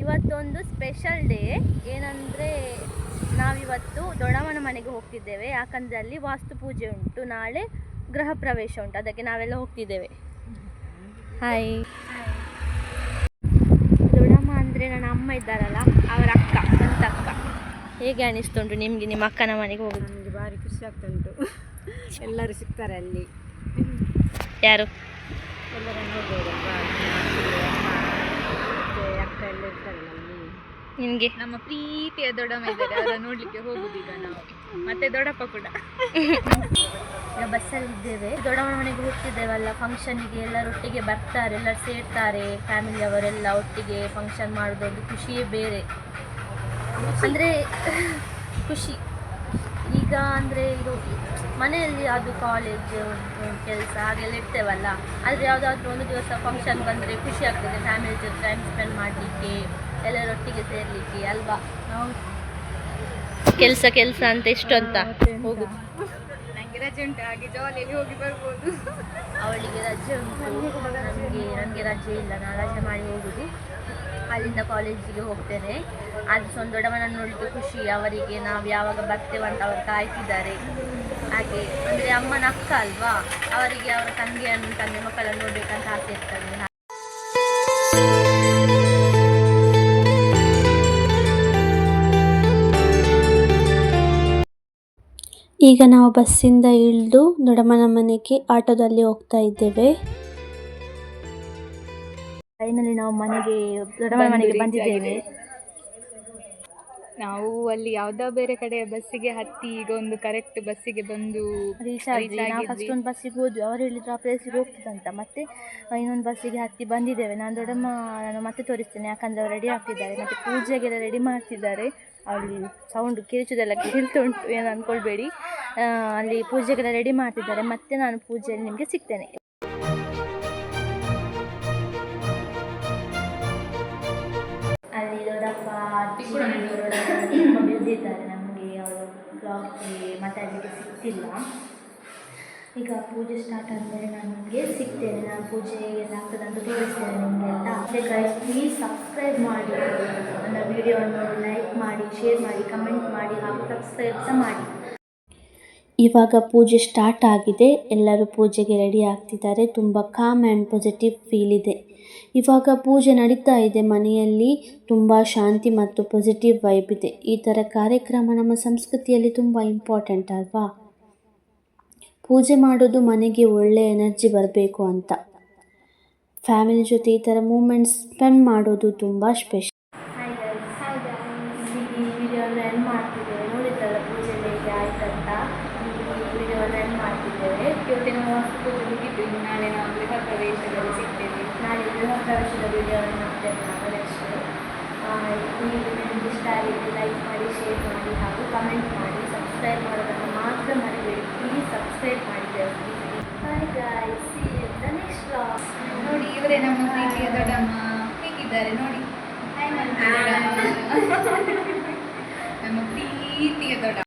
ಇವತ್ತೊಂದು special day. ಏನಂದರೆ ನಾವಿವತ್ತು ದೊಡ್ಡಮ್ಮನ ಮನೆಗೆ ಹೋಗ್ತಿದ್ದೇವೆ, ಯಾಕಂದರೆ ಅಲ್ಲಿ ವಾಸ್ತು ಪೂಜೆ ಉಂಟು, ನಾಳೆ ಗೃಹ ಪ್ರವೇಶ ಉಂಟು, ಅದಕ್ಕೆ ನಾವೆಲ್ಲ ಹೋಗ್ತಿದ್ದೇವೆ. ಹಾಯ್. ದೊಡ್ಡಮ್ಮ ಅಂದರೆ ನನ್ನ ಅಮ್ಮ ಇದ್ದಾರಲ್ಲ, ಅವರ ಅಕ್ಕ, ಸ್ವಂತ ಅಕ್ಕ. ಹೇಗೆ ಅನಿಸ್ತುಂಟು ನಿಮಗೆ ನಿಮ್ಮ ಅಕ್ಕನ ಮನೆಗೆ ಹೋಗೋದು? ನನಗೆ ಭಾರಿ ಖುಷಿ ಆಗ್ತುಂಟು. ಎಲ್ಲರೂ ಸಿಗ್ತಾರೆ ಅಲ್ಲಿ. ಯಾರು? ಎಲ್ಲರನ್ನು ನೋಡ್ಬೋದಲ್ವಾ, ಅಕ್ಕ ಎಲ್ಲ ಇರ್ತಾರಲ್ಲ ಅಲ್ಲಿ. ನಿಮಗೆ ನಮ್ಮ ಪ್ರೀತಿಯ ದೊಡ್ಡಮ್ಮ ಇದ್ದಾರೆ, ಅವರ ನೋಡ್ಲಿಕ್ಕೆ ಹೋಗುದು ಈಗ ನಾವು. ಮತ್ತೆ ದೊಡ್ಡಪ್ಪ ಕೂಡ. ಈಗ ಬಸ್ಸಲ್ಲಿ ಇದ್ದೇವೆ, ದೊಡ್ಡಮ್ಮನ ಮನೆಗೆ ಹೋಗ್ತಿದ್ದೇವಲ್ಲ ಫಂಕ್ಷನ್ಗೆ. ಎಲ್ಲರೂ ಒಟ್ಟಿಗೆ ಬರ್ತಾರೆ, ಎಲ್ಲರೂ ಸೇರ್ತಾರೆ, ಫ್ಯಾಮಿಲಿಯವರೆಲ್ಲ ಒಟ್ಟಿಗೆ ಫಂಕ್ಷನ್ ಮಾಡೋದೊಂದು ಖುಷಿಯೇ ಬೇರೆ. ಅಂದರೆ ಖುಷಿ. ಈಗ ಅಂದರೆ ಇದು ಮನೆಯಲ್ಲಿ ಅದು ಕಾಲೇಜ್ ಕೆಲಸ ಹಾಗೆಲ್ಲ ಇರ್ತೇವಲ್ಲ, ಆದರೆ ಯಾವುದಾದ್ರೂ ಒಂದು ದಿವಸ ಫಂಕ್ಷನ್ ಬಂದರೆ ಖುಷಿ ಆಗ್ತದೆ, ಫ್ಯಾಮಿಲಿ ಜೊತೆ ಟೈಮ್ ಸ್ಪೆಂಡ್ ಮಾಡಲಿಕ್ಕೆ, ಎಲ್ಲರೊಟ್ಟಿಗೆ ಸೇರಲಿಕ್ಕೆ ಅಲ್ವಾ. ನಾವು ಕೆಲಸ ಅಂತ ಎಷ್ಟು ಅಂತ ಹೋಗುದು. ನನಗೆ ರಜೆ ಉಂಟು, ಹಾಗೆ ಜಾಲಿಯಲ್ಲಿ ಹೋಗಿ ಬರ್ಬೋದು. ಅವಳಿಗೆ ರಜೆ ಉಂಟು, ನನಗೆ ರಜೆ ಇಲ್ಲ, ನಾನು ರಜೆ ಮಾಡಿ ಹೋಗುದು. ಅಲ್ಲಿಂದ ಕಾಲೇಜಿಗೆ ಹೋಗ್ತೇನೆ. ಅದು ಒಂದು ದೊಡ್ಡಮ್ಮನನ್ನು ನೋಡಲಿಕ್ಕೆ ಖುಷಿ ಅವರಿಗೆ, ನಾವು ಯಾವಾಗ ಬರ್ತೇವೆ ಅಂತ ಅವರು ಕಾಯ್ತಿದ್ದಾರೆ. ಹಾಗೆ ಅಂದರೆ ಅಮ್ಮನ ಅಕ್ಕ ಅಲ್ವಾ, ಅವರಿಗೆ ಅವರ ತಂದೆ ಮಕ್ಕಳನ್ನು ನೋಡಬೇಕಂತ ಆಸೆ ಇರ್ತದೆ. ಈಗ ನಾವು ಬಸ್ಸಿಂದ ಇಳಿದು ದೊಡ್ಡಮ್ಮನ ಮನೆಗೆ ಆಟೋದಲ್ಲಿ ಹೋಗ್ತಾ ಇದ್ದೇವೆ. ಫೈನಲಿ ನಾವು ದೊಡ್ಡಮ್ಮನ ಮನೆಗೆ ಬಂದಿದ್ದೇವೆ. ನಾವು ಅಲ್ಲಿ ಯಾವುದೋ ಬೇರೆ ಕಡೆ ಬಸ್ಸಿಗೆ ಹತ್ತಿ ಈಗ ಒಂದು ಕರೆಕ್ಟ್ ಬಸ್ಸಿಗೆ ಬಂದು ರೀಚ್ ಆದ್ವಿ. ನಾವು ಫಸ್ಟ್ ಒಂದು ಬಸ್ಸಿಗೆ ಹೋದ್ವಿ, ಅವ್ರು ಹೇಳಿದ್ರು ಆ ಪ್ಲೇಸಿಗೆ ಹೋಗ್ತದಂತ. ಮತ್ತೆ ಇನ್ನೊಂದು ಬಸ್ಸಿಗೆ ಹತ್ತಿ ಬಂದಿದ್ದೇವೆ. ನಾನು ಮತ್ತೆ ತೋರಿಸ್ತೇನೆ, ಯಾಕಂದರೆ ಅವ್ರು ರೆಡಿ ಆಗ್ತಿದ್ದಾರೆ, ಮತ್ತು ಪೂಜೆಗೆಲ್ಲ ರೆಡಿ ಮಾಡ್ತಿದ್ದಾರೆ. ಅಲ್ಲಿ ಸೌಂಡ್ ಕಿರಿಚುದೆಲ್ಲ ಕೇಳ್ತಾ ಉಂಟು, ಏನು ಅಂದ್ಕೊಳ್ಬೇಡಿ. ಅಲ್ಲಿ ಪೂಜೆಗೆಲ್ಲ ರೆಡಿ ಮಾಡ್ತಿದ್ದಾರೆ. ಮತ್ತೆ ನಾನು ಪೂಜೆಯಲ್ಲಿ ನಿಮಗೆ ಸಿಗ್ತೇನೆ. ಅಲ್ಲಿ ದೊಡ್ಡಪ್ಪ ತುಂಬ ಬಿದ್ದಿದ್ದಾರೆ, ನಮಗೆ ಅವರು ಬ್ಲಾಗ್ಗೆ ಮಾತಾಡಲಿಕ್ಕೆ ಸಿಗ್ತಿಲ್ಲ. ಈಗ ಪೂಜೆ ಸ್ಟಾರ್ಟ್ ಆದಮೇಲೆ ನಾನು ನಿಮಗೆ ಸಿಗ್ತೇನೆ. ನಾನು ಪೂಜೆ ಎಲ್ಲ ಆಗ್ತದಂತ ತೋರಿಸ್ತೇನೆ ನಿಮಗೆ ಅಂತ. ಮತ್ತು ಗೈಸ್, ಪ್ಲೀಸ್ ಸಬ್ಸ್ಕ್ರೈಬ್ ಮಾಡಿ, ನನ್ನ ವಿಡಿಯೋವನ್ನು ಲೈಕ್ ಮಾಡಿ, ಶೇರ್ ಮಾಡಿ, ಕಮೆಂಟ್ ಮಾಡಿ, ಹಾಗೂ ಸಬ್ಸ್ಕ್ರೈಬ್ ಸಹ ಮಾಡಿ. ಇವಾಗ ಪೂಜೆ ಸ್ಟಾರ್ಟ್ ಆಗಿದೆ, ಎಲ್ಲರೂ ಪೂಜೆಗೆ ರೆಡಿ ಆಗ್ತಿದ್ದಾರೆ. ತುಂಬ ಕಾಮ್ ಆ್ಯಂಡ್ ಪಾಸಿಟಿವ್ ಫೀಲ್ ಇದೆ. ಇವಾಗ ಪೂಜೆ ನಡೀತಾ ಇದೆ ಮನೆಯಲ್ಲಿ, ತುಂಬ ಶಾಂತಿ ಮತ್ತು ಪಾಸಿಟಿವ್ ವೈಬ್ ಇದೆ. ಈ ಥರ ಕಾರ್ಯಕ್ರಮ ನಮ್ಮ ಸಂಸ್ಕೃತಿಯಲ್ಲಿ ತುಂಬ ಇಂಪಾರ್ಟೆಂಟ್ ಅಲ್ವಾ. ಪೂಜೆ ಮಾಡೋದು ಮನೆಗೆ ಒಳ್ಳೆಯ ಎನರ್ಜಿ ಬರಬೇಕು ಅಂತ. ಫ್ಯಾಮಿಲಿ ಜೊತೆ ಈ ಥರ ಮೂಮೆಂಟ್ಸ್ ಸ್ಪೆಂಡ್ ಮಾಡೋದು ತುಂಬ ಸ್ಪೆಷಲ್. ಈ ವಿಡಿಯೋನ ಎಂಡ್ ಮಾಡ್ತಿದ್ದೇವೆ. ನೋಡಿದ್ರಲ್ಲ ಪೂಜೆ ಹೇಗೆ ಆಯ್ತಂತ. ಈ ವಿಡಿಯೋನ ಎಂಡ್ ಮಾಡ್ತಿದ್ದೇವೆ. ಇವತ್ತಿನ ವಾಸ್ತು ಪೂಜೆ ಮುಗಿದ್ದು, ಇನ್ನು ನಾಳೆ ನಾವು ಗೃಹ ಪ್ರವೇಶದಲ್ಲಿ ಸಿಗ್ತೇವೆ. ನಾಳೆ ಗೃಹ ಪ್ರವೇಶದ ವಿಡಿಯೋವನ್ನು ನೋಡ್ತೇವೆ ನಾವು ನೆಕ್ಸ್ಟ್. ಈ ವಿಡಿಯೋ ನಿಮಗೆ ಇಷ್ಟ ಆಗಿದೆ, ಲೈಕ್ ಮಾಡಿ, ಶೇರ್ ಮಾಡಿ, ಹಾಗೂ ಕಮೆಂಟ್ ಮಾಡಿ. ಸಬ್ಸ್ಕ್ರೈಬ್ ಮಾಡೋದನ್ನು ಮಾತ್ರ ಮರಿಬೇಡಿ, ಪ್ಲೀಸ್ ಸಬ್ಸ್ಕ್ರೈಬ್ ಮಾಡಿದ್ದೇವೆ. Bye guys, see you in the next vlog. ನೋಡಿ, ಇವರೇ ನಮ್ಮ ಪ್ರೀತಿಯ ದೊಡ್ಡಮ್ಮ. ಹೇಗಿದ್ದಾರೆ ನೋಡಿ. ನಮ್ಮ ಪ್ರೀತಿಯ ದೊಡ್ಡಮ್ಮ.